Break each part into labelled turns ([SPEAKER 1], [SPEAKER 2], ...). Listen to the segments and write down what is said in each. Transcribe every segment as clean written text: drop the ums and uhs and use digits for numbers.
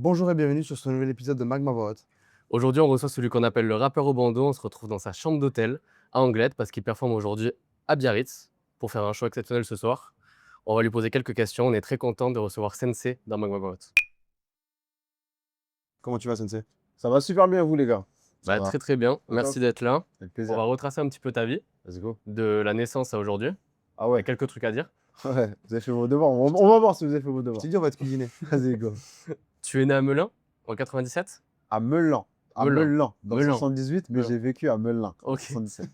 [SPEAKER 1] Bonjour et bienvenue sur ce nouvel épisode de Magma Vote.
[SPEAKER 2] Aujourd'hui, on reçoit celui qu'on appelle le rappeur au bandeau. On se retrouve dans sa chambre d'hôtel à Anglette parce qu'il performe aujourd'hui à Biarritz pour faire un show exceptionnel ce soir. On va lui poser quelques questions. On est très content de recevoir Sensei dans Magma Vote.
[SPEAKER 1] Comment tu vas, Sensei?
[SPEAKER 3] Ça va super bien, vous, les gars. Ça
[SPEAKER 2] Bah,
[SPEAKER 3] va.
[SPEAKER 2] très très bien.
[SPEAKER 3] Au
[SPEAKER 2] Merci
[SPEAKER 3] top.
[SPEAKER 2] d'être là.
[SPEAKER 3] Avec
[SPEAKER 2] On
[SPEAKER 3] plaisir.
[SPEAKER 2] va retracer un petit peu ta vie
[SPEAKER 3] Let's go.
[SPEAKER 2] de la naissance à aujourd'hui.
[SPEAKER 3] Ah
[SPEAKER 2] Il y a
[SPEAKER 3] ouais,
[SPEAKER 2] quelques trucs à dire.
[SPEAKER 3] ouais, vous avez fait vos devoirs. On va voir si vous avez fait vos
[SPEAKER 1] Je
[SPEAKER 3] devoirs.
[SPEAKER 1] t'ai dit, on va te cuisiner.
[SPEAKER 3] Vas-y, go.
[SPEAKER 2] Tu es né à Melun en 97.
[SPEAKER 3] À Meulan. À
[SPEAKER 2] Melun.
[SPEAKER 3] Meulan. Dans
[SPEAKER 2] Melun.
[SPEAKER 3] 78, mais
[SPEAKER 2] Melun.
[SPEAKER 3] j'ai vécu à Meulan. En
[SPEAKER 2] Ok.
[SPEAKER 3] 77.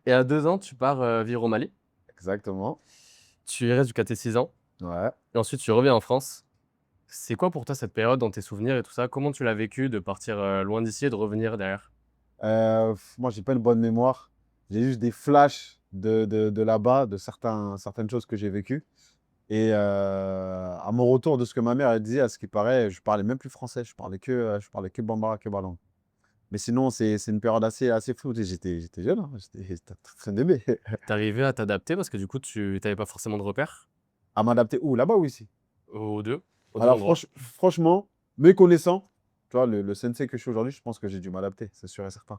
[SPEAKER 2] Et à 2 ans, tu pars vivre au Mali.
[SPEAKER 3] Exactement.
[SPEAKER 2] Tu y restes jusqu'à tes 6 ans.
[SPEAKER 3] Ouais.
[SPEAKER 2] Et ensuite, tu reviens en France. C'est quoi pour toi cette période dans tes souvenirs et tout ça? Comment tu l'as vécu de partir loin d'ici et de revenir derrière?
[SPEAKER 3] Moi, j'ai pas une bonne mémoire. J'ai juste des flashs de là-bas, de certaines choses que j'ai vécues. Et à mon retour de ce que ma mère elle disait, à ce qui paraît, je parlais même plus français. Je parlais que Bambara, que Ballon. Mais sinon, c'est une période assez floue. J'étais jeune, hein. J'étais très bébé.
[SPEAKER 2] T'es arrivé à t'adapter parce que du coup, tu n'avais pas forcément de repères
[SPEAKER 3] À m'adapter où? Là-bas ou ici?
[SPEAKER 2] aux deux
[SPEAKER 3] Alors,
[SPEAKER 2] endroits.
[SPEAKER 3] franchement, me connaissant, tu vois, le sensei que je suis aujourd'hui, je pense que j'ai dû m'adapter, c'est sûr et certain.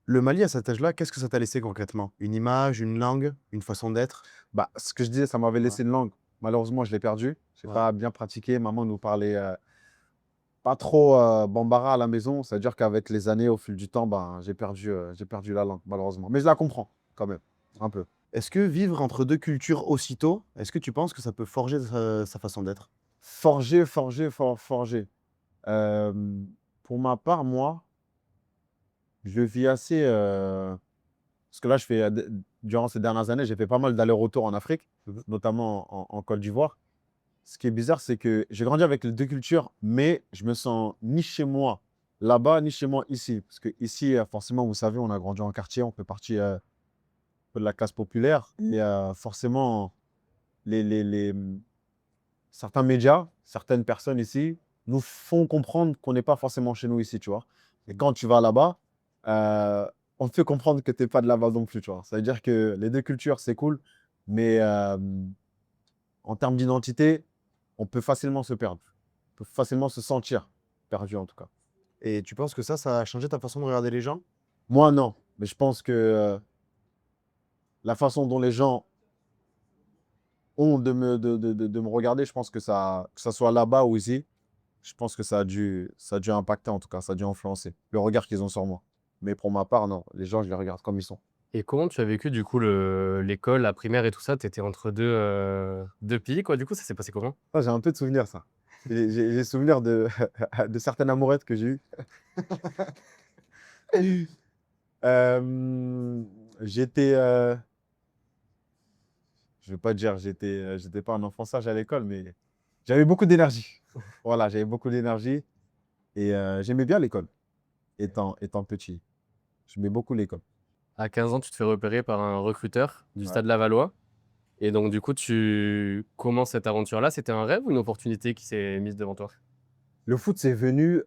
[SPEAKER 1] Le Mali, à cet âge-là, qu'est-ce que ça t'a laissé concrètement? Une image, une langue, une façon d'être?
[SPEAKER 3] Bah, ce que je disais, ça m'avait
[SPEAKER 1] Ouais.
[SPEAKER 3] laissé une langue. Malheureusement, je l'ai perdue. Je n'ai
[SPEAKER 1] Ouais.
[SPEAKER 3] pas bien pratiqué. Maman nous parlait pas trop Bambara à la maison. C'est-à-dire qu'avec les années, au fil du temps, ben, j'ai perdu la langue, malheureusement. Mais je la comprends, quand même, un peu.
[SPEAKER 1] Est-ce que vivre entre deux cultures aussitôt, est-ce que tu penses que ça peut forger sa façon d'être?
[SPEAKER 3] Forger. Euh, pour ma part, moi, je vis assez. Parce que là, durant ces dernières années, j'ai fait pas mal d'allers-retours en Afrique, notamment en Côte d'Ivoire. Ce qui est bizarre, c'est que j'ai grandi avec les deux cultures, mais je me sens ni chez moi là-bas, ni chez moi ici. Parce que ici, forcément, vous savez, on a grandi en quartier, on fait partie un peu de la classe populaire. Et forcément, certains médias, certaines personnes ici, nous font comprendre qu'on n'est pas forcément chez nous ici, tu vois. Et quand tu vas là-bas, on te fait comprendre que tu n'es pas de là-bas non plus, tu vois. Ça veut dire que les deux cultures, c'est cool, mais en termes d'identité, on peut facilement se perdre. On peut facilement se sentir perdu, en tout cas.
[SPEAKER 1] Et tu penses que ça a changé ta façon de regarder les gens?
[SPEAKER 3] Moi, non. Mais je pense que la façon dont les gens ont de me regarder, je pense que ça soit là-bas ou ici, je pense que ça a dû impacter, en tout cas. Ça a dû influencer le regard qu'ils ont sur moi. Mais pour ma part, non. Les gens, je les regarde comme ils sont.
[SPEAKER 2] Et comment tu as vécu du coup l'école, la primaire et tout ça? Tu étais entre deux pays, quoi. Du coup, ça s'est passé comment?
[SPEAKER 3] Ça, j'ai un peu de souvenirs, ça. J'ai souvenir de, de certaines amourettes que j'ai eues. J'étais, je vais pas dire, j'étais pas un enfant sage à l'école, mais j'avais beaucoup d'énergie. Voilà, j'avais beaucoup d'énergie et j'aimais bien l'école, étant petit. J'aimais beaucoup l'école.
[SPEAKER 2] À 15 ans, tu te fais repérer par un recruteur du
[SPEAKER 3] Ouais.
[SPEAKER 2] Stade Lavallois. Et donc, du coup, tu commences cette aventure-là. C'était un rêve ou une opportunité qui s'est mise devant toi?
[SPEAKER 3] Le foot, c'est venu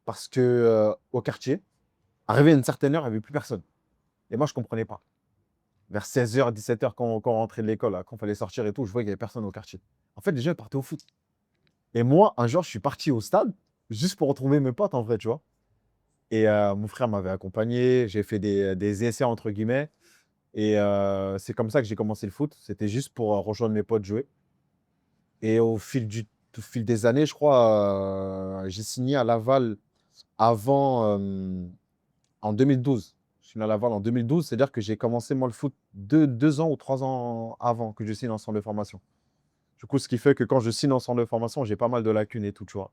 [SPEAKER 3] parce que au quartier, arrivé à une certaine heure, il n'y avait plus personne. Et moi, je ne comprenais pas. Vers 16h, 17h, quand on rentrait de l'école, là, quand il fallait sortir et tout, je voyais qu'il n'y avait personne au quartier. En fait, les gens partaient au foot. Et moi, un jour, je suis parti au stade juste pour retrouver mes potes, en vrai, tu vois. Et mon frère m'avait accompagné, j'ai fait des essais, entre guillemets. Et c'est comme ça que j'ai commencé le foot. C'était juste pour rejoindre mes potes jouer. Et au fil des années, je crois, j'ai signé à Laval avant, en 2012. Je suis signé à Laval en 2012, c'est-à-dire que j'ai commencé moi le foot 2 ans ou 3 ans avant que je signe en centre de formation. Du coup, ce qui fait que quand je signe en centre de formation, j'ai pas mal de lacunes et tout, tu vois.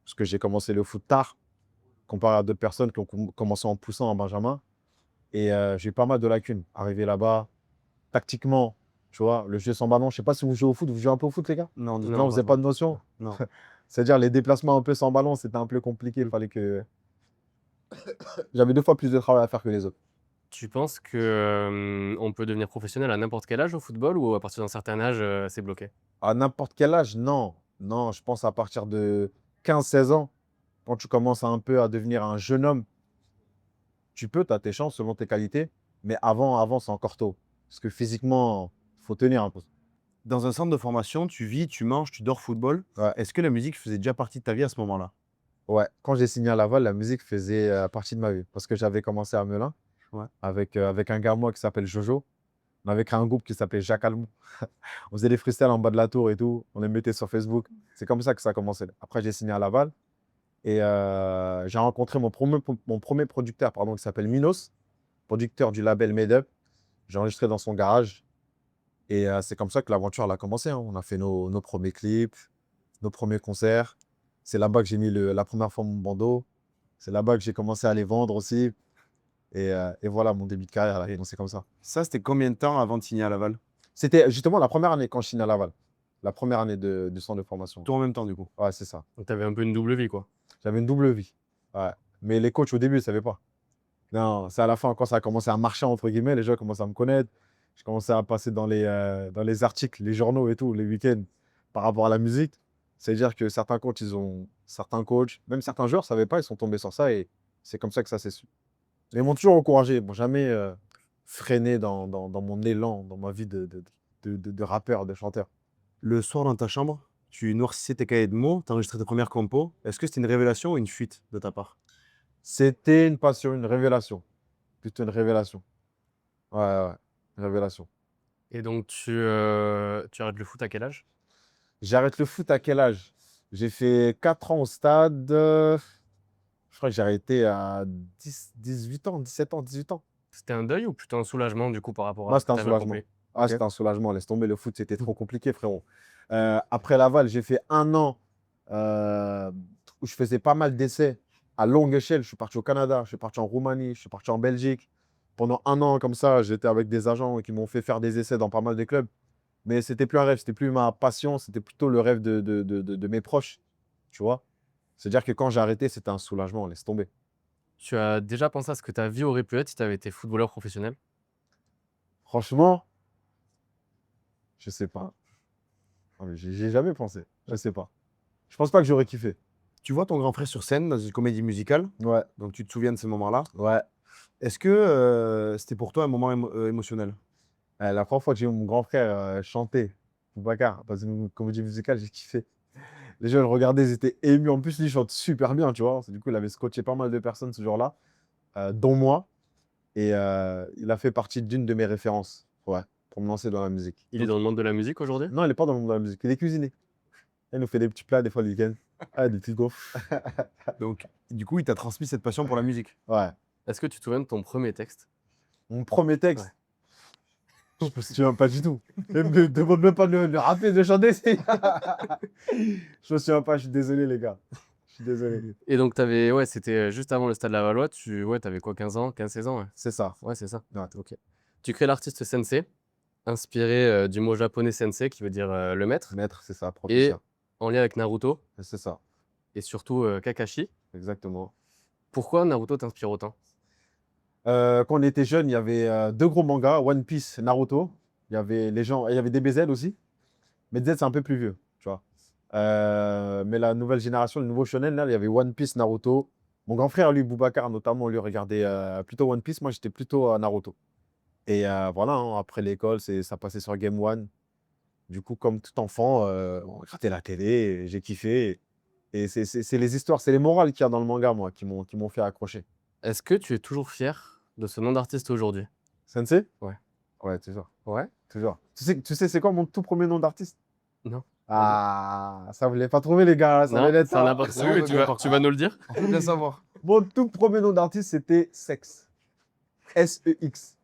[SPEAKER 3] Parce que j'ai commencé le foot tard, comparé à d'autres personnes qui ont commencé en poussant en benjamin. Et j'ai eu pas mal de lacunes. Arrivé là-bas, tactiquement, tu vois, le jeu sans ballon. Je sais pas si vous jouez au foot, vous jouez un peu au foot, les gars?
[SPEAKER 1] Non, du tout.
[SPEAKER 3] Non, vous n'avez pas de notion?
[SPEAKER 1] Non.
[SPEAKER 3] C'est-à-dire les déplacements un peu sans ballon, c'était un peu compliqué. Il fallait que. J'avais 2 fois plus de travail à faire que les autres.
[SPEAKER 2] Tu penses que on peut devenir professionnel à n'importe quel âge au football ou à partir d'un certain âge, c'est bloqué?
[SPEAKER 3] À n'importe quel âge, non. Non, je pense à partir de 15, 16 ans, quand tu commences un peu à devenir un jeune homme, tu peux, tu as tes chances selon tes qualités. Mais avant c'est encore tôt. Parce que physiquement, il faut tenir un peu.
[SPEAKER 1] Dans un centre de formation, tu vis, tu manges, tu dors football.
[SPEAKER 3] Ouais.
[SPEAKER 1] Est-ce que la musique faisait déjà partie de ta vie à ce moment-là?
[SPEAKER 3] Ouais, quand j'ai signé à Laval, la musique faisait partie de ma vie. Parce que j'avais commencé à Melun
[SPEAKER 1] Ouais.
[SPEAKER 3] avec un gars à moi qui s'appelle Jojo. On avait créé un groupe qui s'appelait Jacques Almond. On faisait des freestyles en bas de la tour et tout. On les mettait sur Facebook. C'est comme ça que ça a commencé. Après, j'ai signé à Laval et j'ai rencontré mon premier producteur pardon, qui s'appelle Minos, producteur du label Made Up. J'ai enregistré dans son garage et c'est comme ça que l'aventure elle a commencé, hein. On a fait nos premiers clips, nos premiers concerts. C'est là-bas que j'ai mis la première fois mon bandeau. C'est là-bas que j'ai commencé à les vendre aussi. Et voilà, mon début de carrière, là, c'est comme ça.
[SPEAKER 1] Ça, c'était combien de temps avant de signer à Laval?
[SPEAKER 3] C'était justement la première année quand je signe à Laval. La première année du centre de formation.
[SPEAKER 1] Tout en même temps, du coup.
[SPEAKER 3] Ouais, c'est ça.
[SPEAKER 2] Donc, tu avais un peu une double vie, quoi.
[SPEAKER 3] J'avais une double vie. Ouais. Mais les coachs, au début, ils ne savaient pas. Non, c'est à la fin, quand ça a commencé à marcher, entre guillemets, les gens commencent à me connaître. Je commençais à passer dans les articles, les journaux et tout, les week-ends, par rapport à la musique. C'est-à-dire que certains coachs, même certains joueurs ne savaient pas, ils sont tombés sur ça et c'est comme ça que ça s'est su. Mais ils m'ont toujours encouragé, ils m'ont jamais freiné dans mon élan, dans ma vie de rappeur, de chanteur.
[SPEAKER 1] Le soir dans ta chambre, tu noircissais tes cahiers de mots, tu enregistrais tes premières compos. Est-ce que c'était une révélation ou une fuite de ta part?
[SPEAKER 3] C'était une passion, une révélation. Plutôt une révélation. Ouais, ouais, une révélation.
[SPEAKER 2] Et donc, tu arrêtes le foot à quel âge?
[SPEAKER 3] J'arrête le foot à quel âge? J'ai fait 4 ans au stade. Je crois que j'ai arrêté à 18 ans, 17 ans, 18 ans.
[SPEAKER 2] C'était un deuil ou plutôt un soulagement, du coup, par rapport à
[SPEAKER 3] Moi,
[SPEAKER 2] ce que
[SPEAKER 3] c'était un
[SPEAKER 2] tu avais
[SPEAKER 3] soulagement.
[SPEAKER 2] accompli?
[SPEAKER 3] Ah,
[SPEAKER 2] Ok.
[SPEAKER 3] c'était un soulagement. Laisse tomber, le foot, c'était trop compliqué, frérot. Après Laval, j'ai fait 1 an où je faisais pas mal d'essais à longue échelle. Je suis parti au Canada, je suis parti en Roumanie, je suis parti en Belgique. Pendant 1 an, comme ça, j'étais avec des agents qui m'ont fait faire des essais dans pas mal de clubs. Mais c'était plus un rêve, c'était plus ma passion, c'était plutôt le rêve de mes proches, tu vois. C'est-à-dire que quand j'ai arrêté, c'était un soulagement, laisse tomber.
[SPEAKER 2] Tu as déjà pensé à ce que ta vie aurait pu être si tu avais été footballeur professionnel?
[SPEAKER 3] Franchement, je sais pas. Non, mais j'y ai jamais pensé, je sais pas. Je pense pas que j'aurais kiffé.
[SPEAKER 1] Tu vois ton grand frère sur scène dans une comédie musicale,
[SPEAKER 3] Ouais,
[SPEAKER 1] donc tu te souviens de ces moments-là.
[SPEAKER 3] ouais.
[SPEAKER 1] Est-ce que c'était pour toi un moment émotionnel?
[SPEAKER 3] La première fois que j'ai vu mon grand frère chanter, Boubacar, dans une comédie musicale, j'ai kiffé. Les gens le regardaient, ils étaient émus. En plus, lui, il chante super bien, tu vois. Du coup, il avait scotché pas mal de personnes ce jour-là, dont moi. Et il a fait partie d'une de mes références, ouais, pour me lancer dans la musique.
[SPEAKER 2] Il est dans le monde de la musique aujourd'hui?
[SPEAKER 3] Non, il n'est pas dans le monde de la musique, il est cuisinier. Il nous fait des petits plats des fois le week-end. Ah, des petites gaufres.
[SPEAKER 1] Donc, du coup, il t'a transmis cette passion pour la musique.
[SPEAKER 3] Ouais.
[SPEAKER 2] Est-ce que tu te souviens de ton premier texte?
[SPEAKER 3] Mon premier texte,
[SPEAKER 2] Ouais.
[SPEAKER 3] je me souviens pas du tout. Ne me demande même pas de le rapper, de chanter. Je me souviens pas, je suis désolé, les gars. Je suis désolé.
[SPEAKER 2] Et donc, c'était juste avant le Stade Lavallois. T'avais quoi, 15 ans, 15-16 ans? Ouais,
[SPEAKER 3] C'est ça.
[SPEAKER 2] ouais, c'est ça.
[SPEAKER 3] Ouais.
[SPEAKER 2] Ok. Tu crées l'artiste Sensei, inspiré du mot japonais sensei, qui veut dire le maître,
[SPEAKER 3] Maître, c'est ça,
[SPEAKER 2] et
[SPEAKER 3] professeur.
[SPEAKER 2] en lien avec Naruto,
[SPEAKER 3] C'est ça,
[SPEAKER 2] et surtout Kakashi.
[SPEAKER 3] exactement.
[SPEAKER 2] Pourquoi Naruto t'inspire autant?
[SPEAKER 3] Quand on était jeune, il y avait 2 gros mangas, One Piece, Naruto. Il y avait il y avait DBZ aussi. Mais DBZ, c'est un peu plus vieux, tu vois. Mais la nouvelle génération, le nouveau shonen, là, il y avait One Piece, Naruto. Mon grand frère, lui, Boubacar, notamment, lui regardait plutôt One Piece. Moi, j'étais plutôt Naruto. Et voilà, hein, après l'école, ça passait sur Game One. Du coup, comme tout enfant, on regardait la télé, et j'ai kiffé. Et c'est les histoires, c'est les morales qu'il y a dans le manga, moi, qui m'ont fait accrocher.
[SPEAKER 2] Est-ce que tu es toujours fier de ce nom d'artiste aujourd'hui?
[SPEAKER 3] Sensei?
[SPEAKER 2] Ouais.
[SPEAKER 3] Ouais, toujours.
[SPEAKER 2] Ouais?
[SPEAKER 3] Toujours. Tu sais c'est quoi mon tout premier nom d'artiste?
[SPEAKER 2] Non.
[SPEAKER 3] Ah, ça vous l'avez pas trouvé, les gars. Ça
[SPEAKER 2] Non,
[SPEAKER 3] allait être
[SPEAKER 2] ça n'a
[SPEAKER 3] ça.
[SPEAKER 2] pas reçu, et tu vas nous le dire?
[SPEAKER 1] On veut bien savoir.
[SPEAKER 3] Mon tout premier nom d'artiste, c'était Sex. S-E-X.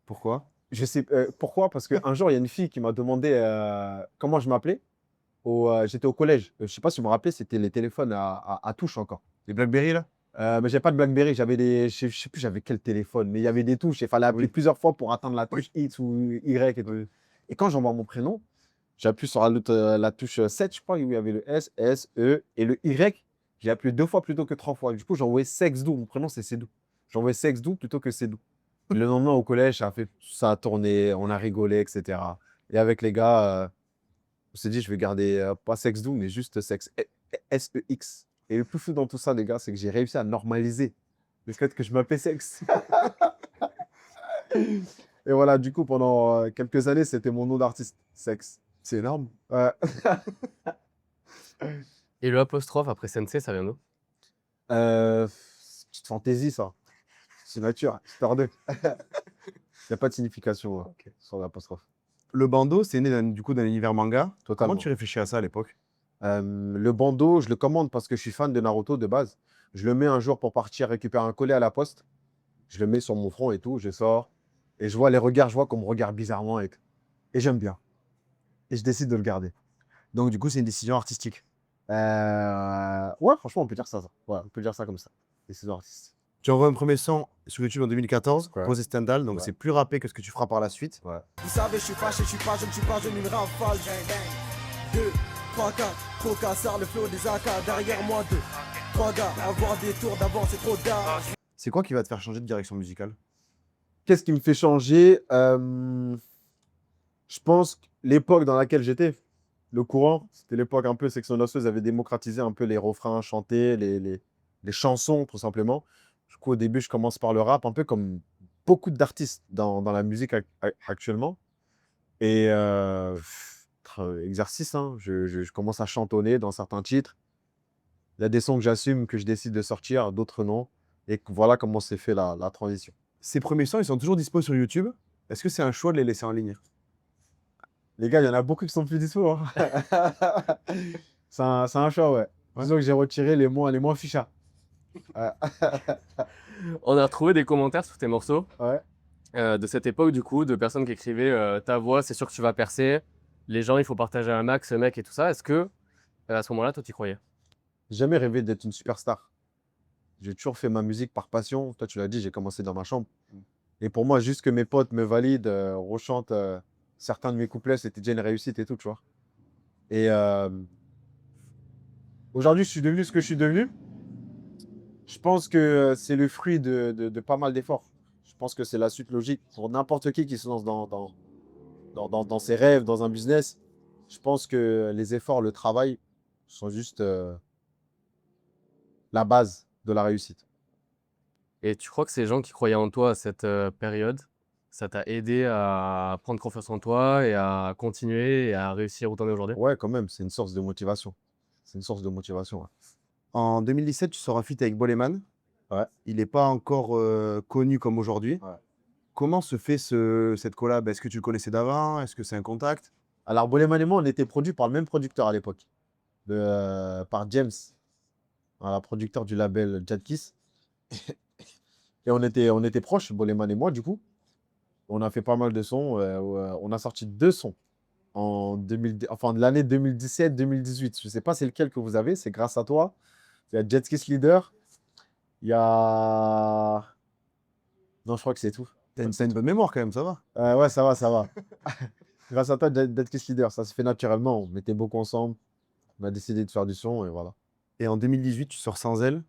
[SPEAKER 1] Pourquoi?
[SPEAKER 3] Je sais pourquoi, parce qu'un jour, il y a une fille qui m'a demandé comment je m'appelais. J'étais au collège. Je sais pas si vous me rappelez, c'était les téléphones à touche encore.
[SPEAKER 1] Les Blackberry, là?
[SPEAKER 3] Mais j'avais pas de BlackBerry, je sais plus j'avais quel téléphone, mais il y avait des touches. Il fallait appeler
[SPEAKER 1] Oui.
[SPEAKER 3] plusieurs fois pour atteindre la touche X ou Y et tout. Et quand j'envoie mon prénom, j'appuie sur la touche 7, je crois, où il y avait le S, S, E et le Y. J'ai appuyé 2 fois plutôt que 3 fois. Du coup, j'ai envoyé Sexdou. Mon prénom, c'est Cédou. J'ai envoyé Sexdou plutôt que Cédou. Le lendemain, au collège, ça a tourné, on a rigolé, etc. Et avec les gars, on s'est dit, je vais garder pas Sexdou, mais juste Sex, S-E-X. Et le plus fou dans tout ça, les gars, c'est que j'ai réussi à normaliser le fait que je m'appelle Sex. Et voilà, du coup, pendant quelques années, c'était mon nom d'artiste, Sex.
[SPEAKER 1] C'est énorme.
[SPEAKER 3] Ouais.
[SPEAKER 2] Et le apostrophe après sensei, ça vient d'où?
[SPEAKER 3] Petite fantaisie, ça. C'est nature, histoire d'eux. Il n'y a pas de signification sur l'apostrophe.
[SPEAKER 1] Le bandeau, c'est né du coup d'un univers manga. Comment
[SPEAKER 3] Totalement.
[SPEAKER 1] tu réfléchis à ça à l'époque?
[SPEAKER 3] Le bandeau, je le commande parce que je suis fan de Naruto de base. Je le mets un jour pour partir récupérer un collet à la poste. Je le mets sur mon front et tout, je sors. Et je vois les regards, je vois qu'on me regarde bizarrement. Et j'aime bien. Et je décide de le garder.
[SPEAKER 1] Donc, du coup, c'est une décision artistique.
[SPEAKER 3] Ouais, franchement, on peut dire ça. Ouais, on peut dire ça comme ça. Décision artiste.
[SPEAKER 1] Tu envoies un premier son sur YouTube en 2014,
[SPEAKER 3] Ouais.
[SPEAKER 1] Posé Stendhal, donc
[SPEAKER 3] Ouais.
[SPEAKER 1] c'est plus rappé que ce que tu feras par la suite.
[SPEAKER 3] Ouais.
[SPEAKER 4] Vous savez, je suis fâché, je suis pas jeune, je suis pas jeune, une rafale. 2, 3, 4, trop cassard, le flow des AK, derrière moi 2, 3 gars, avoir des tours d'avance, c'est trop tard.
[SPEAKER 1] C'est quoi qui va te faire changer de direction musicale?
[SPEAKER 3] Qu'est-ce qui me fait changer? Je pense que l'époque dans laquelle j'étais, le courant, c'était l'époque un peu section danseuse avait démocratisé un peu les refrains chantés, les chansons, tout simplement. Du coup, au début, je commence par le rap, un peu comme beaucoup d'artistes dans la musique actuellement. Et exercice, hein, je commence à chantonner dans certains titres. Il y a des sons que j'assume, que je décide de sortir, d'autres non. Et voilà comment s'est fait la transition.
[SPEAKER 1] Ces premiers sons, ils sont toujours dispo sur YouTube. Est-ce que c'est un choix de les laisser en ligne?
[SPEAKER 3] Les gars, il y en a beaucoup qui sont plus dispo. Hein. C'est un choix, ouais. Disons que j'ai retiré les moins fichas.
[SPEAKER 2] On a retrouvé des commentaires sur tes morceaux
[SPEAKER 3] Ouais.
[SPEAKER 2] de cette époque, du coup, de personnes qui écrivaient ta voix, c'est sûr que tu vas percer. Les gens, il faut partager un max, ce mec et tout ça. Est-ce que à ce moment-là, toi, tu y croyais?
[SPEAKER 3] J'ai jamais rêvé d'être une superstar. J'ai toujours fait ma musique par passion. Toi, tu l'as dit, j'ai commencé dans ma chambre. Et pour moi, juste que mes potes me valident, rechantent certains de mes couplets, c'était déjà une réussite et tout, tu vois. Et aujourd'hui, je suis devenu ce que je suis devenu. Je pense que c'est le fruit de pas mal d'efforts. Je pense que c'est la suite logique pour n'importe qui se lance dans ses rêves, dans un business. Je pense que les efforts, le travail sont juste la base de la réussite.
[SPEAKER 2] Et tu crois que ces gens qui croyaient en toi à cette période, ça t'a aidé à prendre confiance en toi et à continuer et à réussir où t'en es aujourd'hui?
[SPEAKER 3] Ouais, quand même, c'est une source de motivation. C'est une source de motivation. Ouais.
[SPEAKER 1] En 2017, tu sors un feat avec Boleman.
[SPEAKER 3] Ouais.
[SPEAKER 1] Il n'est pas encore connu comme aujourd'hui.
[SPEAKER 3] Ouais.
[SPEAKER 1] Comment se fait cette collab? Est-ce que tu le connaissais d'avant? Est-ce que c'est un contact?
[SPEAKER 3] Alors, Boleman et moi, on était produits par le même producteur à l'époque, par James, voilà, producteur du label Jadkiss. Et on était proches, Boleman et moi, du coup. On a fait pas mal de sons. On a sorti 2 sons de l'année 2017-2018. Je ne sais pas c'est lequel que vous avez, c'est grâce à toi. Il y a Jetkiss Leader. Il y a. Non, je crois que c'est tout.
[SPEAKER 1] T'as une bonne mémoire quand même, ça va.
[SPEAKER 3] Ouais, ça va, ça va. Grâce à toi, Jetkiss Leader, ça se fait naturellement. On était beaucoup ensemble. On a décidé de faire du son et voilà.
[SPEAKER 1] Et en 2018, tu sors Sans Elle.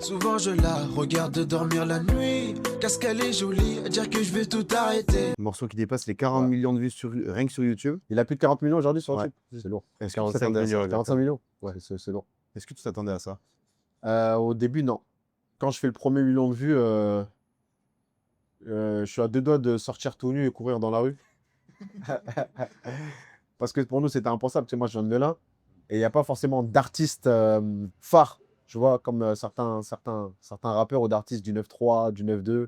[SPEAKER 4] Souvent je la regarde dormir la nuit, qu'est-ce qu'elle est jolie, à dire que je vais tout arrêter.
[SPEAKER 1] Un morceau qui dépasse les 40
[SPEAKER 3] Ouais.
[SPEAKER 1] millions de vues rien que sur YouTube.
[SPEAKER 3] Il a plus de 40 millions aujourd'hui sur
[SPEAKER 1] Ouais.
[SPEAKER 3] YouTube. C'est lourd.
[SPEAKER 1] Est-ce que tu
[SPEAKER 2] 45
[SPEAKER 1] t'attendais à ça?
[SPEAKER 2] millions.
[SPEAKER 3] 45 millions. Ouais, c'est lourd.
[SPEAKER 1] Est-ce que tu t'attendais à ça?
[SPEAKER 3] Au début, non. Quand je fais le premier million de vues, je suis à 2 doigts de sortir tout nu et courir dans la rue. Parce que pour nous, c'était impensable. Tu sais, moi, je viens de Melun. Et il n'y a pas forcément d'artistes phares. Je vois comme certains rappeurs ou d'artistes du 9-3, du 9-2.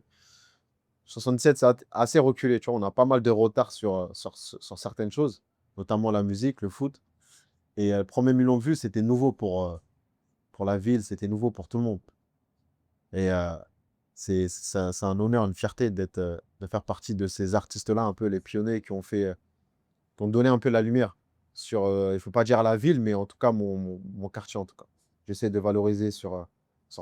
[SPEAKER 3] 77, c'est assez reculé. Tu vois, on a pas mal de retard sur certaines choses, notamment la musique, le foot. Et le premier million de vues, c'était nouveau pour la ville, c'était nouveau pour tout le monde. Et c'est un honneur, une fierté de faire partie de ces artistes-là, un peu les pionniers qui ont donné un peu la lumière sur, il ne faut pas dire la ville, mais en tout cas mon quartier en tout cas. J'essaie de valoriser sur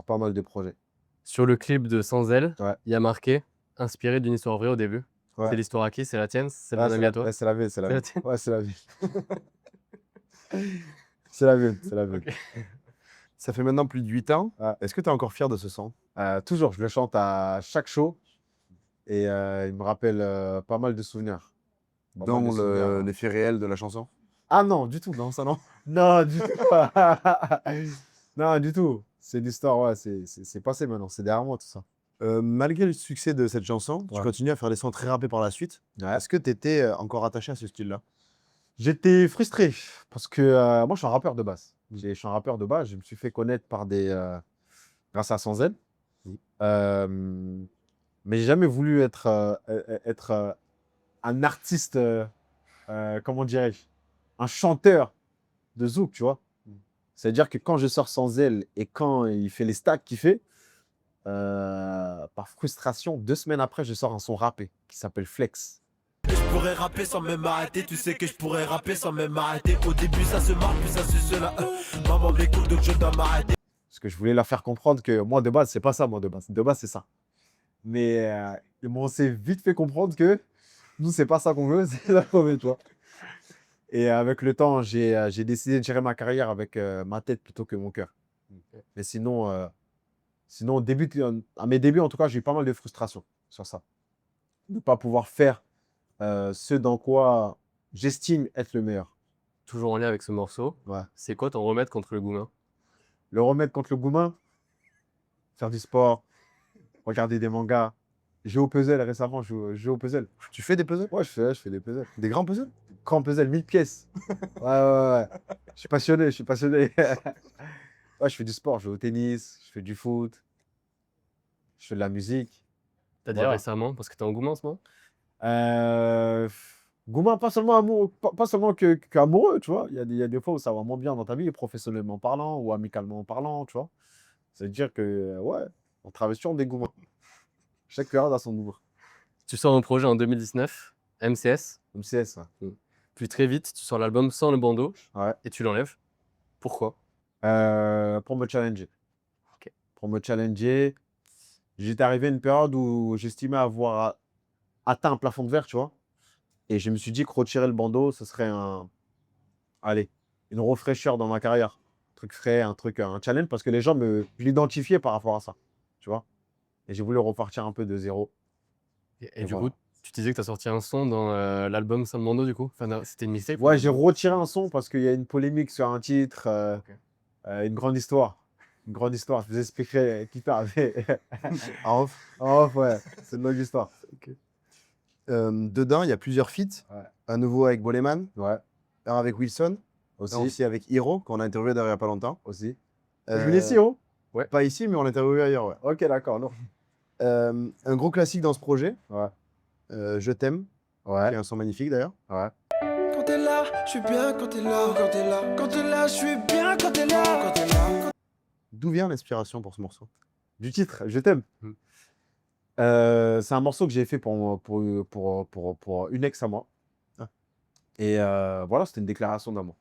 [SPEAKER 3] pas mal de projets.
[SPEAKER 2] Sur le clip de Sans Elle,
[SPEAKER 3] Ouais.
[SPEAKER 2] il y a marqué inspiré d'une histoire vraie au début.
[SPEAKER 3] Ouais.
[SPEAKER 2] C'est l'histoire à qui? C'est la tienne? C'est
[SPEAKER 3] Ouais,
[SPEAKER 2] le ami à toi?
[SPEAKER 3] ouais, c'est la ville, c'est la
[SPEAKER 2] C'est la
[SPEAKER 3] ville.
[SPEAKER 2] tienne?
[SPEAKER 3] Ouais, c'est la ville. C'est la ville, c'est la ville.
[SPEAKER 2] Ok.
[SPEAKER 1] Ça fait maintenant plus de 8 ans.
[SPEAKER 3] Ouais.
[SPEAKER 1] Est-ce que tu es encore fier de ce son?
[SPEAKER 3] Toujours, je le chante à chaque show et il me rappelle pas mal de souvenirs. Pas mal
[SPEAKER 1] Dans
[SPEAKER 3] de souvenirs.
[SPEAKER 1] l'effet réel de la chanson?
[SPEAKER 3] Ah non, du tout, non, ça non. Non, du tout. Non, du tout. C'est l'histoire, ouais, c'est passé maintenant, c'est derrière moi tout ça.
[SPEAKER 1] Malgré le succès de cette chanson, tu
[SPEAKER 3] Ouais.
[SPEAKER 1] continues à faire des sons très rappés par la suite.
[SPEAKER 3] Ouais.
[SPEAKER 1] Est-ce que tu étais encore attaché à ce style-là?
[SPEAKER 3] J'étais frustré parce que moi, je suis un rappeur de base. Je suis un rappeur de base. Je me suis fait connaître grâce à Sans Z. Euh, mais j'ai jamais voulu être un artiste, comment dirais-je, un chanteur de zouk, tu vois. C'est-à-dire que quand je sors Sans elle et quand il fait les stacks qu'il fait, par frustration, 2 semaines après, je sors un son rappé qui s'appelle Flex.
[SPEAKER 4] Je pourrais rapper sans même m'arrêter, tu sais que je pourrais rapper sans même m'arrêter. Au début ça se marque, puis ça se cela. Maman m'écoute donc je dois m'arrêter.
[SPEAKER 3] Parce que je voulais leur faire comprendre que moi, de base, c'est pas ça, moi, de base. De base, c'est ça. Mais ils m'ont aussi vite fait comprendre que nous, c'est pas ça qu'on veut, c'est ça qu'on veut, tu vois. Et avec le temps, j'ai décidé de gérer ma carrière avec ma tête plutôt que mon cœur. Mais sinon à mes débuts, en tout cas, j'ai eu pas mal de frustration sur ça. De ne pas pouvoir faire ce dans quoi j'estime être le meilleur.
[SPEAKER 2] Toujours en lien avec ce morceau.
[SPEAKER 3] Ouais.
[SPEAKER 2] C'est quoi ton remède contre le goumin?
[SPEAKER 3] Le remède contre le goumin, faire du sport, regarder des mangas, jouer au puzzle récemment, je joue au puzzle.
[SPEAKER 1] Tu fais des puzzles?
[SPEAKER 3] Ouais, je fais des puzzles.
[SPEAKER 1] Des grands puzzles?
[SPEAKER 3] Grand puzzle, 1000 pièces. Ouais. Je suis passionné. Ouais, je fais du sport, je joue au tennis, je fais du foot, je fais de la musique.
[SPEAKER 2] T'as dit
[SPEAKER 3] Voilà.
[SPEAKER 2] récemment, parce que t'es en goumin en ce moment?
[SPEAKER 3] Goumin, pas seulement amoureux, pas seulement que amoureux, tu vois. Il y a des fois où ça va moins bien dans ta vie, professionnellement parlant ou amicalement parlant, tu vois. Ça veut dire que, ouais, on travaille sur des goumins. Chaque période a son nouveau.
[SPEAKER 2] Tu sors un projet en 2019, MCS.
[SPEAKER 3] MCS, ouais.
[SPEAKER 2] Puis très vite, tu sors l'album sans le bandeau
[SPEAKER 3] Ouais.
[SPEAKER 2] et tu l'enlèves. Pourquoi?
[SPEAKER 3] Pour me challenger.
[SPEAKER 2] Ok.
[SPEAKER 3] Pour me challenger, j'étais arrivé à une période où j'estimais avoir atteint un plafond de verre, tu vois. Et je me suis dit que retirer le bandeau, ce serait une rafraîcheur dans ma carrière. Un truc frais, un challenge, parce que les gens je l'identifiais par rapport à ça, tu vois. Et j'ai voulu repartir un peu de zéro.
[SPEAKER 2] Et du
[SPEAKER 3] voilà.
[SPEAKER 2] coup, tu disais que tu as sorti un son dans l'album sans le bandeau, du coup? Enfin, non, c'était une mixtape?
[SPEAKER 3] Ouais, j'ai retiré un son parce qu'il y a une polémique sur un titre,
[SPEAKER 2] Ok.
[SPEAKER 3] une grande histoire. Une grande histoire, je vous expliquerai qui tard.
[SPEAKER 1] En off.
[SPEAKER 3] En off, ouais, c'est une longue histoire.
[SPEAKER 1] Dedans, il y a plusieurs feats.
[SPEAKER 3] Ouais.
[SPEAKER 1] Un nouveau avec Boleman,
[SPEAKER 3] Ouais,
[SPEAKER 1] un avec Wilson, un
[SPEAKER 3] aussi.
[SPEAKER 1] aussi avec Hiro, qu'on a interviewé d'ailleurs il n'y a pas longtemps.
[SPEAKER 3] Aussi.
[SPEAKER 1] Euh,
[SPEAKER 3] Je voulais ici, oh.
[SPEAKER 1] Pas ici, mais on l'a interviewé ailleurs, ouais.
[SPEAKER 3] Ok, d'accord, non.
[SPEAKER 1] Un gros classique dans ce projet,
[SPEAKER 3] Ouais,
[SPEAKER 1] Je t'aime, qui est
[SPEAKER 3] ouais,
[SPEAKER 1] un son magnifique d'ailleurs.
[SPEAKER 3] ouais.
[SPEAKER 4] Quand t'es là, je suis bien quand t'es là. Quand t'es là, quand t'es là, je suis bien quand t'es là. Quand t'es là.
[SPEAKER 1] D'où vient l'inspiration pour ce morceau?
[SPEAKER 3] Du titre, Je t'aime.
[SPEAKER 2] Mm.
[SPEAKER 3] C'est un morceau que j'ai fait pour une ex à moi.
[SPEAKER 1] Ah.
[SPEAKER 3] Et voilà, c'était une déclaration d'amour,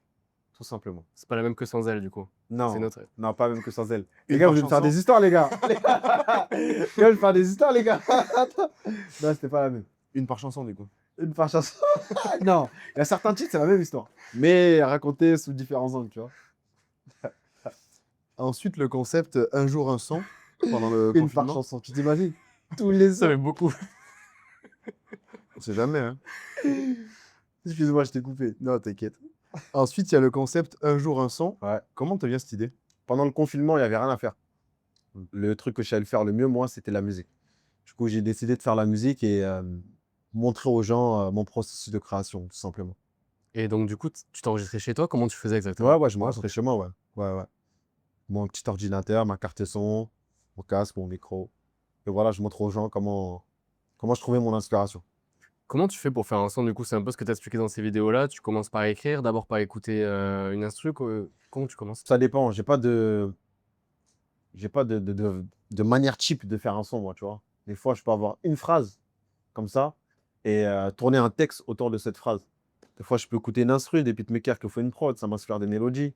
[SPEAKER 3] tout simplement.
[SPEAKER 2] C'est pas la même que sans elle, du coup.
[SPEAKER 3] Non,
[SPEAKER 2] C'est notre.
[SPEAKER 3] non, pas même que sans elle.
[SPEAKER 1] Une
[SPEAKER 3] Les gars,
[SPEAKER 1] par
[SPEAKER 3] vous allez me faire
[SPEAKER 1] chanson
[SPEAKER 3] des histoires, les gars. Les gars, je vais faire des histoires, les gars. Attends. Non, c'était pas la même.
[SPEAKER 1] Une par chanson, du coup.
[SPEAKER 3] Une par chanson. Non, il y a certains titres, c'est la même histoire. Mais raconté sous différents angles, tu vois.
[SPEAKER 1] Ensuite, le concept Un jour un son, pendant le
[SPEAKER 3] Une par
[SPEAKER 1] confinement.
[SPEAKER 3] chanson, tu t'imagines? Tous les
[SPEAKER 2] Ça
[SPEAKER 3] sons.
[SPEAKER 2] fait beaucoup.
[SPEAKER 1] On sait jamais, hein.
[SPEAKER 3] Excuse-moi, je t'ai coupé.
[SPEAKER 1] Non, t'inquiète. Ensuite, il y a le concept Un jour un son.
[SPEAKER 3] Ouais.
[SPEAKER 1] Comment te vient cette idée?
[SPEAKER 3] Pendant le confinement, il n'y avait rien à faire. Le truc que je savais faire le mieux, moi, c'était la musique. Du coup, j'ai décidé de faire la musique et montrer aux gens mon processus de création, tout simplement.
[SPEAKER 2] Et donc, du coup, tu t'enregistrais chez toi? Comment tu faisais exactement?
[SPEAKER 3] Ouais, je m'enregistrais chez moi, ouais. Ouais. Mon petit ordinateur, ma carte son, mon casque, mon micro. Et voilà, je montre aux gens comment je trouvais mon inspiration.
[SPEAKER 2] Comment tu fais pour faire un son, du coup? C'est un peu ce que tu as expliqué dans ces vidéos-là. Tu commences par écrire, d'abord par écouter une instru. Comment tu commences?
[SPEAKER 3] Ça dépend. J'ai pas de manière cheap de faire un son, moi, tu vois. Des fois, je peux avoir une phrase comme ça et tourner un texte autour de cette phrase. Des fois, je peux écouter une instru, des beatmakers qui font une prod, ça m'inspire des mélodies.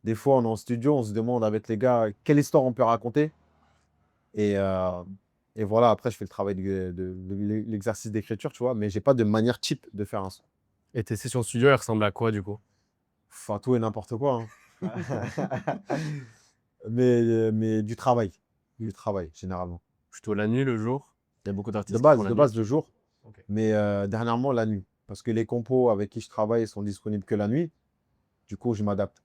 [SPEAKER 3] Des fois, on est en studio, on se demande avec les gars quelle histoire on peut raconter. Et voilà, après, je fais le travail de l'exercice d'écriture, tu vois, mais j'ai pas de manière cheap de faire un son.
[SPEAKER 2] Et tes sessions studio, elles ressemblent à quoi, du coup?
[SPEAKER 3] Enfin, tout et n'importe quoi, hein. mais du travail. Du travail, généralement.
[SPEAKER 2] Plutôt la nuit, le jour? Il y a beaucoup d'artistes
[SPEAKER 3] De
[SPEAKER 2] qui font la
[SPEAKER 3] base,
[SPEAKER 2] nuit.
[SPEAKER 3] le jour.
[SPEAKER 2] Ok.
[SPEAKER 3] Mais dernièrement, la nuit. Parce que les compos avec qui je travaille sont disponibles que la nuit. Du coup, je m'adapte.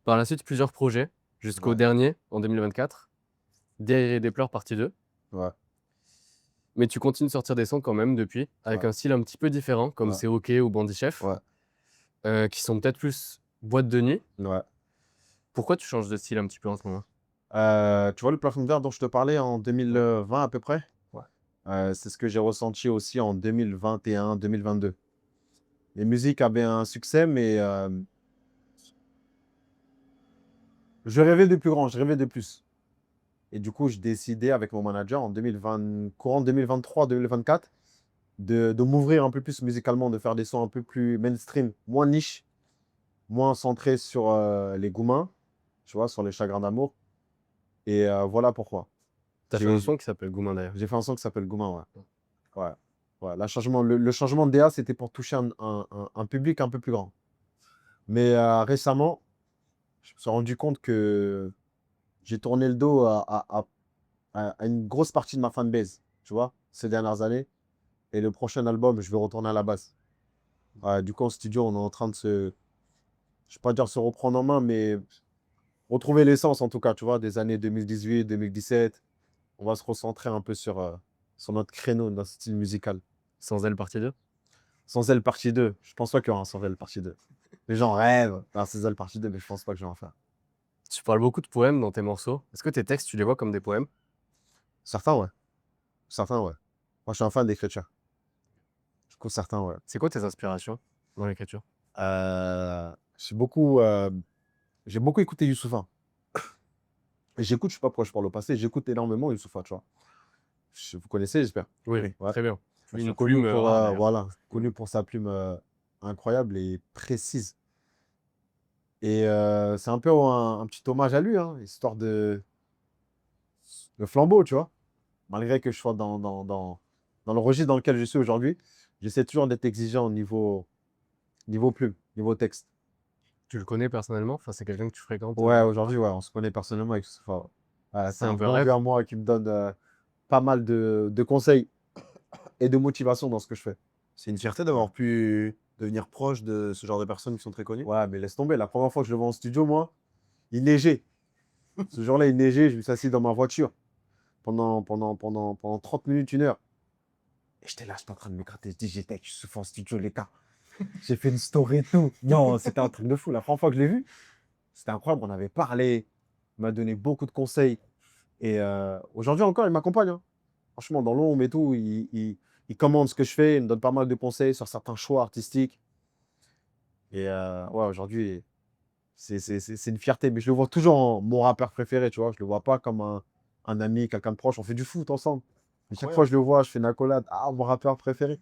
[SPEAKER 2] Par la suite, plusieurs projets, jusqu'au
[SPEAKER 3] Ouais.
[SPEAKER 2] dernier, en 2024. Des des pleurs, partie 2.
[SPEAKER 3] Ouais.
[SPEAKER 2] Mais tu continues de sortir des sons quand même depuis, avec
[SPEAKER 3] Ouais.
[SPEAKER 2] un style un petit peu différent, comme
[SPEAKER 3] Ouais.
[SPEAKER 2] C'est OK ou Bandit Chef.
[SPEAKER 3] Ouais.
[SPEAKER 2] qui sont peut-être plus boîte de nuit.
[SPEAKER 3] Ouais.
[SPEAKER 2] Pourquoi tu changes de style un petit peu en ce moment?
[SPEAKER 3] Tu vois le plafond de verre dont je te parlais en 2020 à peu près?
[SPEAKER 2] Ouais.
[SPEAKER 3] C'est ce que j'ai ressenti aussi en 2021, 2022. Les musiques avaient un succès, mais je rêvais de plus grand, je rêvais de plus. Et du coup, je décidais avec mon manager en 2020, courant 2023-2024 de m'ouvrir un peu plus musicalement, de faire des sons un peu plus mainstream, moins niche, moins centré sur les Goumains, tu vois, sur les chagrins d'amour. Et voilà pourquoi.
[SPEAKER 2] T'as fait
[SPEAKER 3] J'ai
[SPEAKER 2] un son qui s'appelle Goumin d'ailleurs.
[SPEAKER 3] j'ai fait un son qui s'appelle Goumin, ouais. Ouais. Ouais, le changement de DA, c'était pour toucher un public un peu plus grand. Mais récemment, je me suis rendu compte que j'ai tourné le dos à une grosse partie de ma fanbase, tu vois, ces dernières années. Et le prochain album, je vais retourner à la base. Ouais, du coup, en studio, on est en train de je ne vais pas dire se reprendre en main, mais retrouver l'essence, en tout cas, tu vois, des années 2018, 2017. On va se recentrer un peu sur notre créneau, notre style musical.
[SPEAKER 2] Sans elle partie 2.
[SPEAKER 3] Sans elle partie 2. Je pense pas qu'il y aura un Sans elle partie 2. Les gens rêvent d'un Sans elle partie 2, mais je pense pas que je vais en faire.
[SPEAKER 2] Tu parles beaucoup de poèmes dans tes morceaux. Est-ce que tes textes, tu les vois comme des poèmes?
[SPEAKER 3] Certains, ouais. Certains, ouais. Moi, je suis un fan d'écriture. Je trouve certains, ouais.
[SPEAKER 2] C'est quoi tes inspirations dans l'écriture?
[SPEAKER 3] J'ai beaucoup écouté Youssoupha. Et j'écoute, je sais pas pourquoi je parle au passé, j'écoute énormément Youssoupha, tu vois. Vous connaissez, j'espère.
[SPEAKER 2] Oui,
[SPEAKER 3] Ouais.
[SPEAKER 2] très bien.
[SPEAKER 3] Je
[SPEAKER 2] Une
[SPEAKER 3] suis connu
[SPEAKER 2] plume
[SPEAKER 3] pour,
[SPEAKER 2] rare, d'ailleurs.
[SPEAKER 3] voilà, connu pour sa plume incroyable et précise. Et c'est un peu un petit hommage à lui, hein, histoire de le flambeau, tu vois. Malgré que je sois dans le registre dans lequel je suis aujourd'hui, j'essaie toujours d'être exigeant au niveau plume, niveau texte.
[SPEAKER 2] Tu le connais personnellement? Enfin, c'est quelqu'un que tu fréquentes?
[SPEAKER 3] Ouais, aujourd'hui, ouais, on se connaît personnellement avec Youssoupha. Ouais, c'est
[SPEAKER 2] C'est un
[SPEAKER 3] un
[SPEAKER 2] peu
[SPEAKER 3] bon
[SPEAKER 2] rêve.
[SPEAKER 3] vieux à moi qui me donne pas mal de conseils et de motivation dans ce que je fais.
[SPEAKER 1] C'est une fierté d'avoir pu devenir proche de ce genre de personnes qui sont très connues.
[SPEAKER 3] Ouais, mais laisse tomber. La première fois que je le vois en studio, moi, il neigeait. Ce jour-là, il neigeait. Je me suis assis dans ma voiture pendant 30 minutes, 1 heure. Et j'étais là, j'étais en train de me gratter. Je dis, j'étais avec Youssoupha en studio, les gars. J'ai fait une story et tout. Non, c'était un truc de fou. La première fois que je l'ai vu, c'était incroyable. On avait parlé. Il m'a donné beaucoup de conseils. Et aujourd'hui encore, il m'accompagne, hein. Franchement, dans l'ombre et tout, il commande ce que je fais. Il me donne pas mal de conseils sur certains choix artistiques. Et ouais, aujourd'hui, c'est une fierté. Mais je le vois toujours en mon rappeur préféré, tu vois. Je le vois pas comme un ami, quelqu'un de proche. On fait du foot ensemble. Et chaque fois que je le vois, je fais une accolade. Ah, mon rappeur préféré.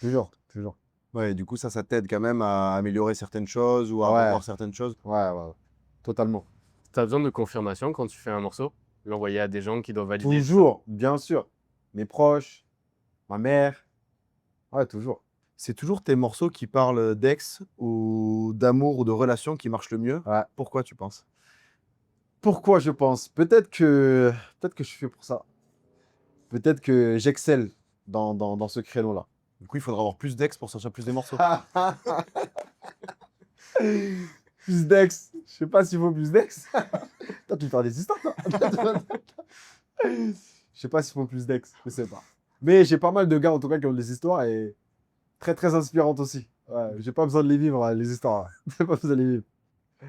[SPEAKER 3] Toujours, toujours.
[SPEAKER 1] Ouais, et du coup, ça t'aide quand même à améliorer certaines choses ou à
[SPEAKER 3] Ouais.
[SPEAKER 1] revoir certaines choses.
[SPEAKER 3] Ouais, ouais, totalement.
[SPEAKER 2] T'as besoin de confirmation quand tu fais un morceau? L'envoyer à des gens qui doivent valider?
[SPEAKER 3] Toujours, bien sûr. Mes proches, ma mère. Ouais, toujours.
[SPEAKER 1] C'est toujours tes morceaux qui parlent d'ex ou d'amour ou de relation qui marchent le mieux.
[SPEAKER 3] Ouais.
[SPEAKER 1] Pourquoi tu penses?
[SPEAKER 3] Pourquoi je pense? Peut-être que je suis fait pour ça. Peut-être que j'excelle dans ce créneau-là.
[SPEAKER 1] Du coup, il faudra avoir plus d'ex pour sortir plus des morceaux.
[SPEAKER 3] Plus d'ex. Je sais pas s'il faut plus d'ex. Toi, tu veux faire des histoires, toi. Je sais pas s'il faut plus d'ex. Je sais pas. Mais j'ai pas mal de gars, en tout cas, qui ont des histoires et très, très inspirantes aussi. Ouais, j'ai pas besoin de les vivre, les histoires. J'ai pas besoin de les vivre.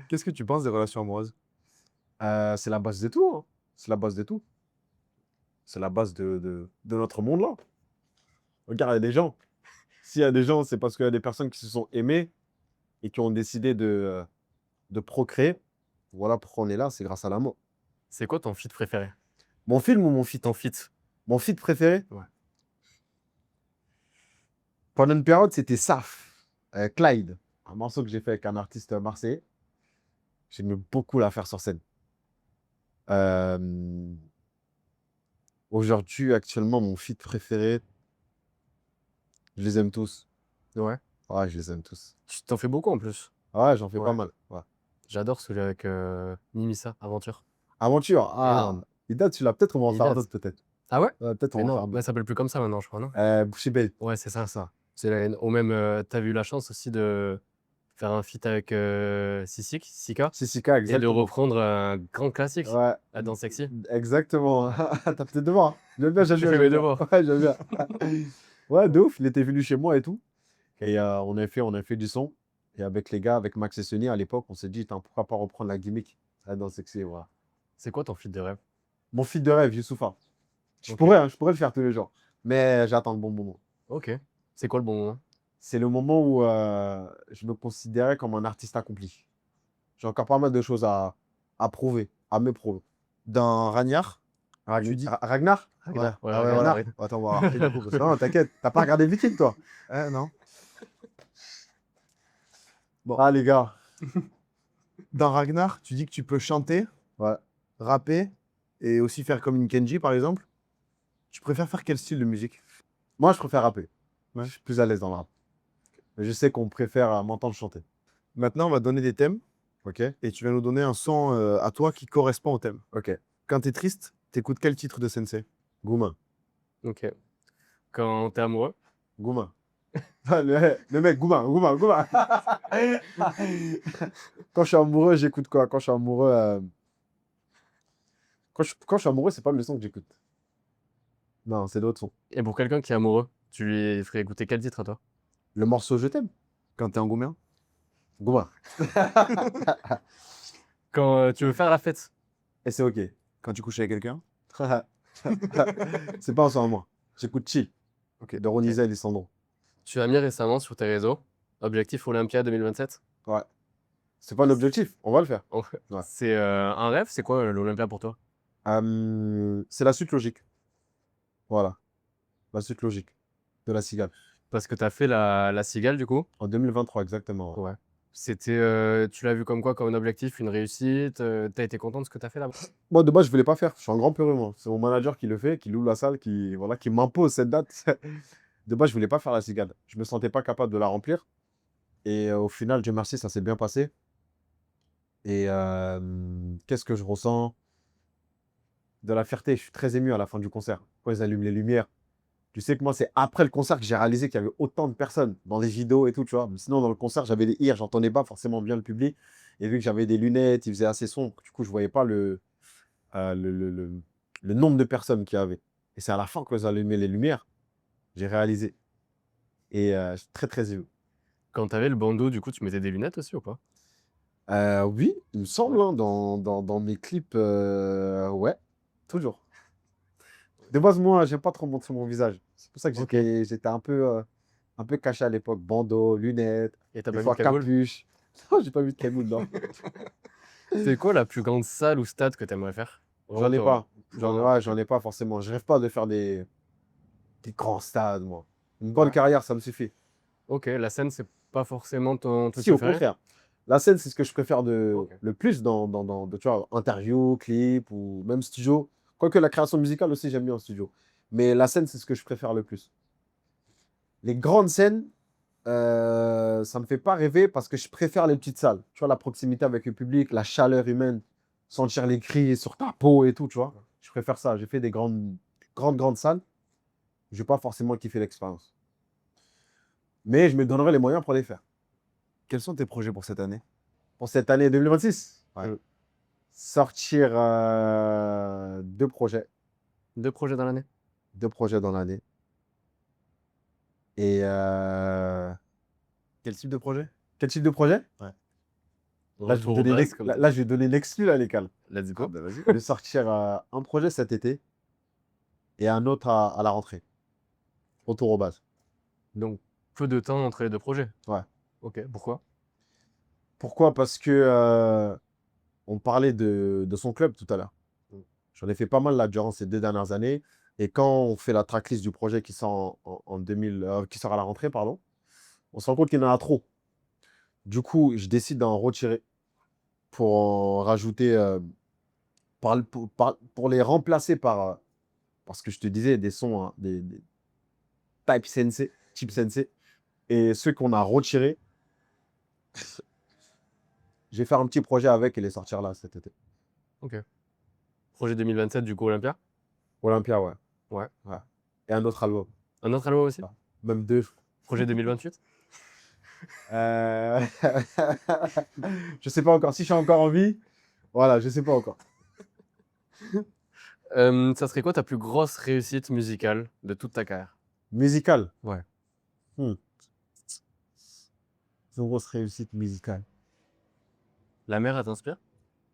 [SPEAKER 1] Qu'est-ce que tu penses des relations amoureuses?
[SPEAKER 3] C'est la base de tout, hein. C'est la base de tout. C'est la base de notre monde, là. Regarde, il y a des gens. S'il y a des gens, c'est parce qu'il y a des personnes qui se sont aimées et qui ont décidé de procréer. Voilà pourquoi on est là, c'est grâce à l'amour.
[SPEAKER 2] C'est quoi ton feat préféré?
[SPEAKER 3] Mon film ou mon feat?
[SPEAKER 2] Ton feat?
[SPEAKER 3] Mon feat préféré?
[SPEAKER 2] Ouais.
[SPEAKER 3] Pendant une période, c'était Saf, Clyde. Un morceau que j'ai fait avec un artiste marseillais. J'aimais beaucoup la faire sur scène. Aujourd'hui, actuellement, mon feat préféré, je les aime tous.
[SPEAKER 2] Ouais.
[SPEAKER 3] Ouais, je les aime tous.
[SPEAKER 2] Tu t'en fais beaucoup en plus.
[SPEAKER 3] Ouais, j'en fais
[SPEAKER 2] Ouais.
[SPEAKER 3] pas mal. Ouais.
[SPEAKER 2] J'adore celui avec Mimissa, Aventure.
[SPEAKER 3] Aventure. Ah,
[SPEAKER 2] Énorme.
[SPEAKER 3] il date celui-là. Peut-être on va en
[SPEAKER 2] Il
[SPEAKER 3] faire
[SPEAKER 2] date.
[SPEAKER 3] d'autres, peut-être.
[SPEAKER 2] Ah ouais?
[SPEAKER 3] Ouais, peut-être on
[SPEAKER 2] Mais
[SPEAKER 3] va en
[SPEAKER 2] non,
[SPEAKER 3] faire
[SPEAKER 2] bah,
[SPEAKER 3] d'autres.
[SPEAKER 2] ça s'appelle plus comme ça maintenant, je crois, non?
[SPEAKER 3] Boucher Belle.
[SPEAKER 2] Ouais, c'est ça.
[SPEAKER 3] Ça.
[SPEAKER 2] C'est ou même, t'as eu la chance aussi de faire un feat avec Sika
[SPEAKER 3] Sissika,
[SPEAKER 2] et de
[SPEAKER 3] exactement.
[SPEAKER 2] reprendre un grand classique,
[SPEAKER 3] Ouais,
[SPEAKER 2] La Danse Sexy.
[SPEAKER 3] exactement. T'as fait tes devoirs. J'aime bien, j'aime
[SPEAKER 2] J'ai
[SPEAKER 3] bien.
[SPEAKER 2] fait mes
[SPEAKER 3] j'aime bien.
[SPEAKER 2] devoirs.
[SPEAKER 3] Ouais, j'aime bien. Ouais, de ouf. Il était venu chez moi et tout. Et on a fait du son. Et avec les gars, avec Max et Sonny, à l'époque, on s'est dit, Tain, pourquoi pas reprendre la gimmick? Ça va être dans Sexy, voilà.
[SPEAKER 2] C'est quoi ton feat de rêve?
[SPEAKER 3] Mon feat de rêve, Youssoupha.
[SPEAKER 2] Ok.
[SPEAKER 3] Je pourrais le faire tous les jours. Mais j'attends le bon moment.
[SPEAKER 2] Ok. C'est quoi le bon moment?
[SPEAKER 3] C'est le moment où je me considérais comme un artiste accompli. J'ai encore pas mal de choses à prouver, à me prouver.
[SPEAKER 1] Dans Ragnard, tu dis.
[SPEAKER 3] Ragnar?
[SPEAKER 1] Ouais,
[SPEAKER 2] Ouais,
[SPEAKER 1] ouais,
[SPEAKER 2] ouais,
[SPEAKER 1] ouais,
[SPEAKER 2] voilà,
[SPEAKER 1] voilà.
[SPEAKER 2] oui.
[SPEAKER 1] Attends, on va rappeler du coup. parce que-
[SPEAKER 3] Non, t'inquiète, t'as pas regardé Viking, toi?
[SPEAKER 1] Non. Bon.
[SPEAKER 3] Ah, les gars.
[SPEAKER 1] Dans Ragnar, tu dis que tu peux chanter,
[SPEAKER 3] Ouais.
[SPEAKER 1] rapper et aussi faire comme une Kenji par exemple. Tu préfères faire quel style de musique?
[SPEAKER 3] Moi, je préfère rapper.
[SPEAKER 1] Ouais.
[SPEAKER 3] Je suis plus à l'aise dans le rap. Mais je sais qu'on préfère m'entendre chanter.
[SPEAKER 1] Maintenant, on va donner des thèmes
[SPEAKER 3] Ok?
[SPEAKER 1] et tu vas nous donner un son à toi qui correspond au thème.
[SPEAKER 3] Ok.
[SPEAKER 1] Quand t'es triste, t'écoutes quel titre de Sensei?
[SPEAKER 3] Goumin.
[SPEAKER 2] Ok. Quand t'es amoureux?
[SPEAKER 3] Goumin. Le mec, Goumin, Goumin, Goumin. Quand je suis amoureux, j'écoute quoi? Quand je suis amoureux, quand je suis amoureux, c'est pas le son que j'écoute. Non, c'est d'autres sons.
[SPEAKER 2] Et pour quelqu'un qui est amoureux, tu lui ferais écouter quel titre à toi?
[SPEAKER 3] Le morceau Je t'aime.
[SPEAKER 1] Quand t'es en goumien?
[SPEAKER 3] Goumin.
[SPEAKER 2] Quand tu veux faire la fête?
[SPEAKER 3] Et c'est ok.
[SPEAKER 1] Quand tu couches avec quelqu'un?
[SPEAKER 3] C'est pas en ce moment. J'écoute Chill.
[SPEAKER 1] Ok.
[SPEAKER 3] De Ronisa et Lissandro.
[SPEAKER 2] Tu as mis récemment sur tes réseaux Objectif Olympia 2027?
[SPEAKER 3] Ouais. C'est pas l'objectif. On va le faire.
[SPEAKER 2] Oh,
[SPEAKER 3] Ouais.
[SPEAKER 2] c'est un rêve? C'est quoi l'Olympia pour toi?
[SPEAKER 3] C'est la suite logique. Voilà. La suite logique de la Cigale.
[SPEAKER 2] Parce que tu as fait la cigale du coup?
[SPEAKER 3] En 2023, exactement.
[SPEAKER 2] Ouais. C'était, tu l'as vu comme quoi? Comme un objectif, une réussite? T'as été content de ce que t'as fait là-bas?
[SPEAKER 3] Moi, de base, je voulais pas faire. Je suis un grand peureux, moi. C'est mon manager qui le fait, qui loue la salle, voilà, qui m'impose cette date. De base, je voulais pas faire la Cigale. Je me sentais pas capable de la remplir. Et au final, Dieu merci, ça s'est bien passé. Et qu'est-ce que je ressens? De la fierté. Je suis très ému à la fin du concert. Quand ils allument les lumières. Tu sais que moi, c'est après le concert que j'ai réalisé qu'il y avait autant de personnes dans les vidéos et tout, tu vois. Mais sinon, dans le concert, j'avais des ears, j'entendais pas forcément bien le public. Et vu que j'avais des lunettes, il faisait assez sombre, du coup, je voyais pas euh, le, le- le- le nombre de personnes qu'il y avait. Et c'est à la fin que j'ai allumé les lumières, j'ai réalisé. Et je suis très, très ému.
[SPEAKER 2] Quand t'avais le bandeau, du coup, tu mettais des lunettes aussi ou pas?
[SPEAKER 3] Oui, il me semble, hein, dans mes clips, ouais, toujours. De base, moi, j'aime pas trop montrer mon visage. C'est pour ça que
[SPEAKER 2] Ok.
[SPEAKER 3] j'étais un peu caché à l'époque. Bandeau, lunettes,
[SPEAKER 2] Et t'as
[SPEAKER 3] des
[SPEAKER 2] pas vu
[SPEAKER 3] fois
[SPEAKER 2] de cagoule?
[SPEAKER 3] capuche. Non, j'ai pas vu de cagoule, non.
[SPEAKER 2] C'est quoi la plus grande salle ou stade que t'aimerais faire?
[SPEAKER 3] J'en ai
[SPEAKER 2] Vraiment,
[SPEAKER 3] pas.
[SPEAKER 2] genre,
[SPEAKER 3] J'en ai pas forcément. Je rêve pas de faire des grands stades, moi. Une bonne
[SPEAKER 2] Ouais.
[SPEAKER 3] carrière, ça me suffit.
[SPEAKER 2] Ok, la scène, c'est pas forcément ton truc
[SPEAKER 3] Si, au
[SPEAKER 2] préféré?
[SPEAKER 3] contraire. La scène, c'est ce que je préfère
[SPEAKER 2] Ok.
[SPEAKER 3] le plus tu vois, interview, clip ou même studio. Quoique la création musicale aussi, j'aime bien en studio. Mais la scène, c'est ce que je préfère le plus. Les grandes scènes, ça me fait pas rêver parce que je préfère les petites salles. Tu vois, la proximité avec le public, la chaleur humaine, sentir les cris sur ta peau et tout, tu vois. Je préfère ça. J'ai fait des grandes salles. Je vais pas forcément kiffer l'expérience. Mais je me donnerai les moyens pour les faire.
[SPEAKER 1] Quels sont tes projets pour cette année?
[SPEAKER 3] Pour cette année 2026,
[SPEAKER 1] Ouais.
[SPEAKER 3] sortir 2 projets.
[SPEAKER 2] 2 projets dans l'année?
[SPEAKER 3] 2 projets dans l'année. Et
[SPEAKER 1] Quel type de projet?
[SPEAKER 3] quel type de projet? Là,
[SPEAKER 2] Retour aux bases, comme
[SPEAKER 3] là, je vais donner l'exclu, là, les cales.
[SPEAKER 2] let's go.
[SPEAKER 1] bah vas-y.
[SPEAKER 3] De sortir un projet cet été et un autre à la rentrée. Retour aux bases.
[SPEAKER 2] Donc, peu de temps entre les 2 projets?
[SPEAKER 3] Ouais.
[SPEAKER 2] Ok, pourquoi?
[SPEAKER 3] Pourquoi? Parce que on parlait de son club tout à l'heure. J'en ai fait pas mal là durant ces 2 dernières années. Et quand on fait la tracklist du projet qui sort qui sort à la rentrée, pardon, on se rend compte qu'il y en a trop. Du coup, je décide d'en retirer pour en rajouter, pour les remplacer par ce que je te disais, des sons, hein, des type sensei, type sensei. Et ceux qu'on a retirés, je vais faire un petit projet avec et les sortir là cet été.
[SPEAKER 2] Ok. Projet 2027, du coup, Olympia?
[SPEAKER 3] Olympia, ouais.
[SPEAKER 2] Ouais.
[SPEAKER 3] Et un autre album.
[SPEAKER 2] Un autre album aussi?
[SPEAKER 3] Ah. Même 2.
[SPEAKER 2] Projet 2028?
[SPEAKER 3] Je sais pas encore. Si je suis encore en vie, voilà, je sais pas encore.
[SPEAKER 2] Ça serait quoi ta plus grosse réussite musicale de toute ta carrière?
[SPEAKER 3] Musical.
[SPEAKER 2] Ouais.
[SPEAKER 3] Une grosse réussite musicale.
[SPEAKER 2] La mère, elle t'inspire?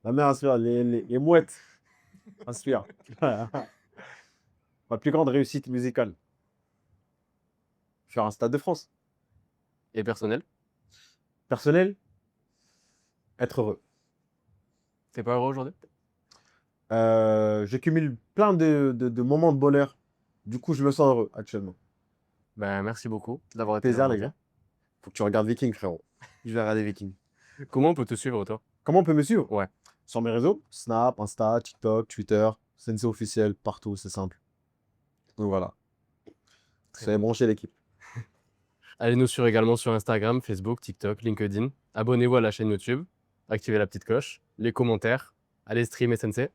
[SPEAKER 3] La mère inspire, les mouettes inspirent. Ma plus grande réussite musicale. Faire un Stade de France.
[SPEAKER 2] Et personnel?
[SPEAKER 3] Personnel, être heureux.
[SPEAKER 2] T'es pas heureux aujourd'hui?
[SPEAKER 3] Je cumule plein de moments de bonheur. Du coup, je me sens heureux actuellement.
[SPEAKER 2] Ben, merci beaucoup d'avoir été là
[SPEAKER 3] Plaisir, les
[SPEAKER 2] aujourd'hui.
[SPEAKER 3] gars. Faut que tu regardes Viking, frérot. Je vais regarder Viking.
[SPEAKER 2] Comment on peut te suivre, toi?
[SPEAKER 3] Comment on peut me suivre?
[SPEAKER 2] Ouais.
[SPEAKER 3] Sur mes réseaux, Snap, Insta, TikTok, Twitter, Sensei officiel, partout, c'est simple. Donc voilà. C'est brancher l'équipe.
[SPEAKER 2] Allez nous suivre également sur Instagram, Facebook, TikTok, LinkedIn. Abonnez-vous à la chaîne YouTube. Activez la petite cloche. Les commentaires. Allez stream SNC.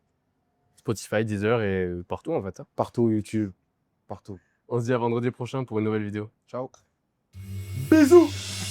[SPEAKER 2] Spotify, Deezer et partout en fait, hein.
[SPEAKER 3] Partout, YouTube, partout.
[SPEAKER 2] On se dit à vendredi prochain pour une nouvelle vidéo.
[SPEAKER 3] Ciao. Bisous!